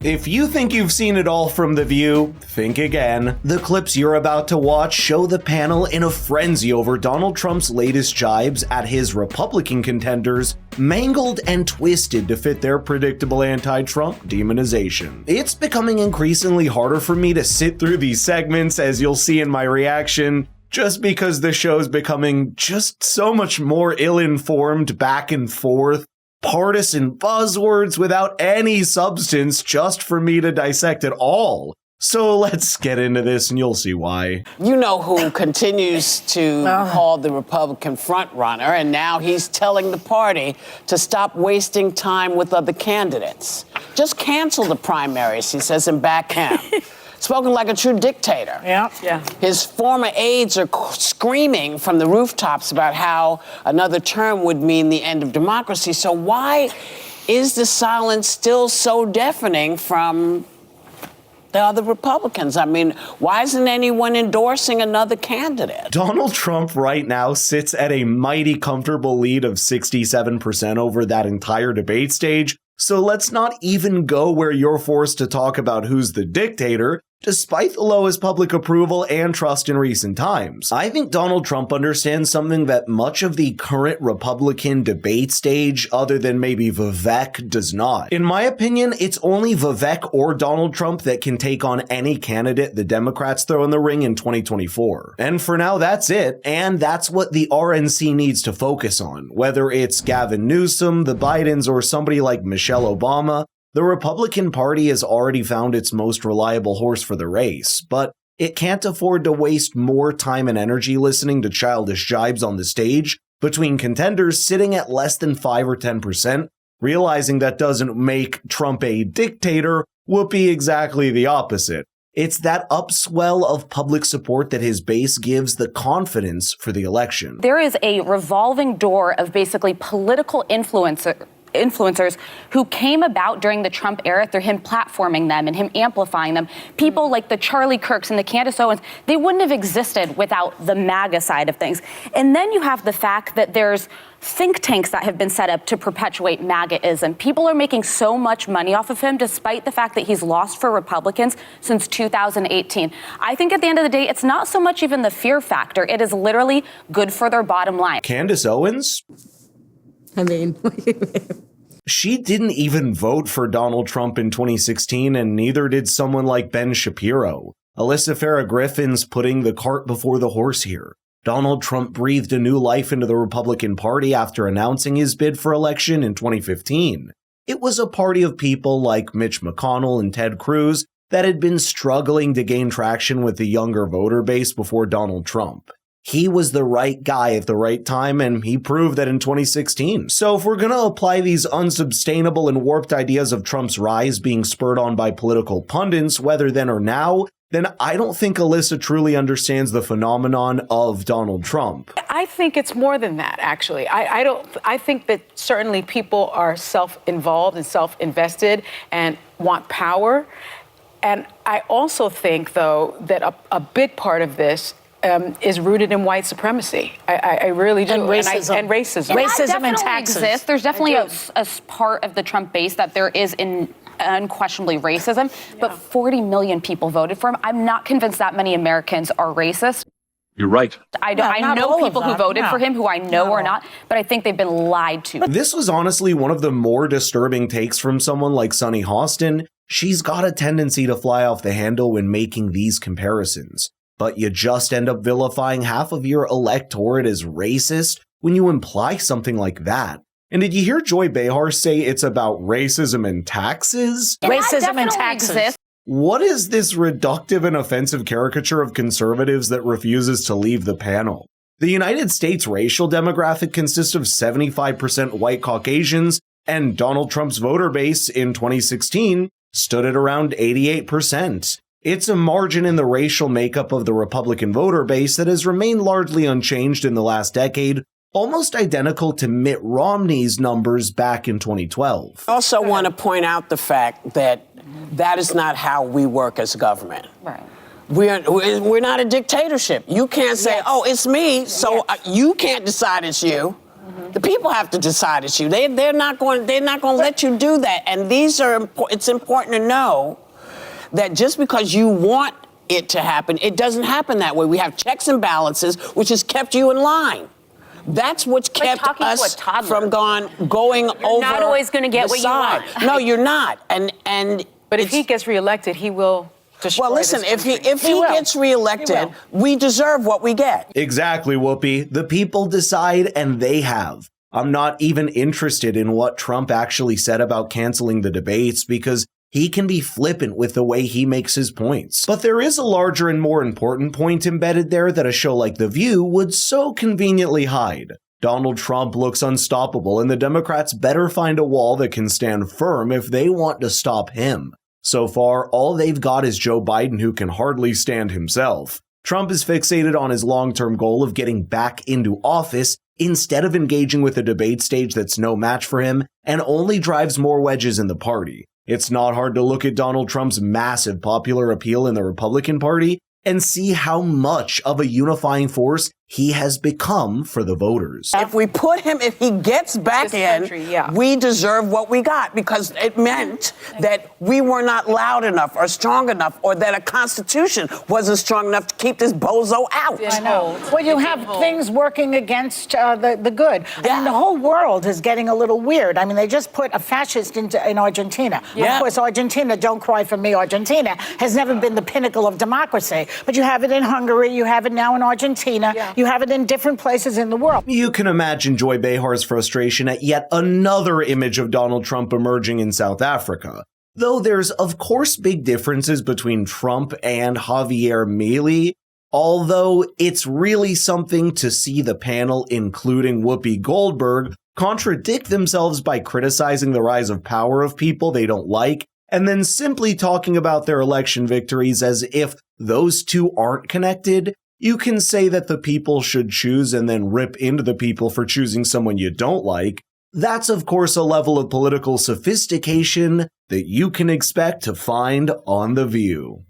If you think you've seen it all from The View, think again. The clips you're about to watch show the panel in a frenzy over Donald Trump's latest jibes at his Republican contenders, mangled and twisted to fit their predictable anti-Trump demonization. It's becoming increasingly harder for me to sit through these segments, as you'll see in my reaction, just because the show's becoming just so much more ill-informed back and forth, partisan buzzwords without any substance just for me to dissect it all. So let's get into this and you'll see why. You know who continues to call the Republican frontrunner, and now he's telling the party to stop wasting time with other candidates. Just cancel the primaries, he says, and back him. Spoken like a true dictator. Yeah. His former aides are screaming from the rooftops about how another term would mean the end of democracy. So why is the silence still so deafening from the other Republicans? I mean, why isn't anyone endorsing another candidate? Donald Trump right now sits at a mighty comfortable lead of 67% over that entire debate stage. So let's not even go where you're forced to talk about who's the dictator, despite the lowest public approval and trust in recent times. I think Donald Trump understands something that much of the current Republican debate stage, other than maybe Vivek, does not. In my opinion, it's only Vivek or Donald Trump that can take on any candidate the Democrats throw in the ring in 2024. And for now, that's it, and that's what the RNC needs to focus on. Whether it's Gavin Newsom, the Bidens, or somebody like Michelle Obama, the Republican Party has already found its most reliable horse for the race, but it can't afford to waste more time and energy listening to childish jibes on the stage between contenders sitting at less than 5 or 10%, realizing that doesn't make Trump a dictator, would be exactly the opposite. It's that upswell of public support that his base gives the confidence for the election. There is a revolving door of basically political influencers who came about during the Trump era through him platforming them and him amplifying them. People like the Charlie Kirks and the Candace Owens, they wouldn't have existed without the MAGA side of things. And then you have the fact that there's think tanks that have been set up to perpetuate MAGAism. People are making so much money off of him, despite the fact that he's lost for Republicans since 2018. I think at the end of the day, it's not so much even the fear factor. It is literally good for their bottom line. Candace Owens? I mean, she didn't even vote for Donald Trump in 2016, and neither did someone like Ben Shapiro. Alyssa Griffin's putting the cart before the horse here. Donald Trump breathed a new life into the Republican Party after announcing his bid for election in 2015. It was a party of people like Mitch McConnell and Ted Cruz that had been struggling to gain traction with the younger voter base before Donald Trump. He was the right guy at the right time, and he proved that in 2016. So if we're going to apply these unsubstantial and warped ideas of Trump's rise being spurred on by political pundits, whether then or now, then I don't think Alyssa truly understands the phenomenon of Donald Trump. I think it's more than that, actually. I think that certainly people are self-involved and self-invested and want power. And I also think, though, that a big part of this is rooted in white supremacy. I really do. And racism. And racism. Racism and taxes. Exists. There's definitely a part of the Trump base that there is unquestionably racism, but 40 million people voted for him. I'm not convinced that many Americans are racist. You're right. I know people who voted for him who I know are not, but I think they've been lied to. This was honestly one of the more disturbing takes from someone like Sunny Hostin. She's got a tendency to fly off the handle when making these comparisons. But you just end up vilifying half of your electorate as racist when you imply something like that. And did you hear Joy Behar say it's about racism and taxes? Racism and taxes. Exists. What is this reductive and offensive caricature of conservatives that refuses to leave the panel? The United States racial demographic consists of 75% white Caucasians, and Donald Trump's voter base in 2016 stood at around 88%. It's a margin in the racial makeup of the Republican voter base that has remained largely unchanged in the last decade, almost identical to Mitt Romney's numbers back in 2012. I also want to point out the fact that that is not how we work as government. Right. We're not a dictatorship. You can't say, oh, it's me, so you can't decide it's you. The people have to decide it's you. They're not going to let you do that. And it's important to know that just because you want it to happen, it doesn't happen that way. We have checks and balances, which has kept you in line. That's what's kept us from going over. You're not always going to get what you want. No, you're not. But if he gets reelected, he will destroy Well, listen, this if country. he gets reelected, we deserve what we get. Exactly, Whoopi. The people decide, and they have. I'm not even interested in what Trump actually said about canceling the debates because he can be flippant with the way he makes his points. But there is a larger and more important point embedded there that a show like The View would so conveniently hide. Donald Trump looks unstoppable, and the Democrats better find a wall that can stand firm if they want to stop him. So far, all they've got is Joe Biden, who can hardly stand himself. Trump is fixated on his long-term goal of getting back into office instead of engaging with a debate stage that's no match for him and only drives more wedges in the party. It's not hard to look at Donald Trump's massive popular appeal in the Republican Party and see how much of a unifying force he has become for the voters. If he gets back in, we deserve what we got because it meant that we were not loud enough or strong enough or that a constitution wasn't strong enough to keep this bozo out. I know. Well, you have things working against the good. Yeah. I mean, the whole world is getting a little weird. I mean, they just put a fascist in Argentina. Yeah. Of course, Argentina, don't cry for me, Argentina has never been the pinnacle of democracy. But you have it in Hungary, you have it now in Argentina. Yeah. You have it in different places in the world. You can imagine Joy Behar's frustration at yet another image of Donald Trump emerging in South Africa. Though there's, of course, big differences between Trump and Javier Milei, although it's really something to see the panel, including Whoopi Goldberg, contradict themselves by criticizing the rise of power of people they don't like, and then simply talking about their election victories as if those two aren't connected. You can say that the people should choose and then rip into the people for choosing someone you don't like. That's, of course, a level of political sophistication that you can expect to find on The View.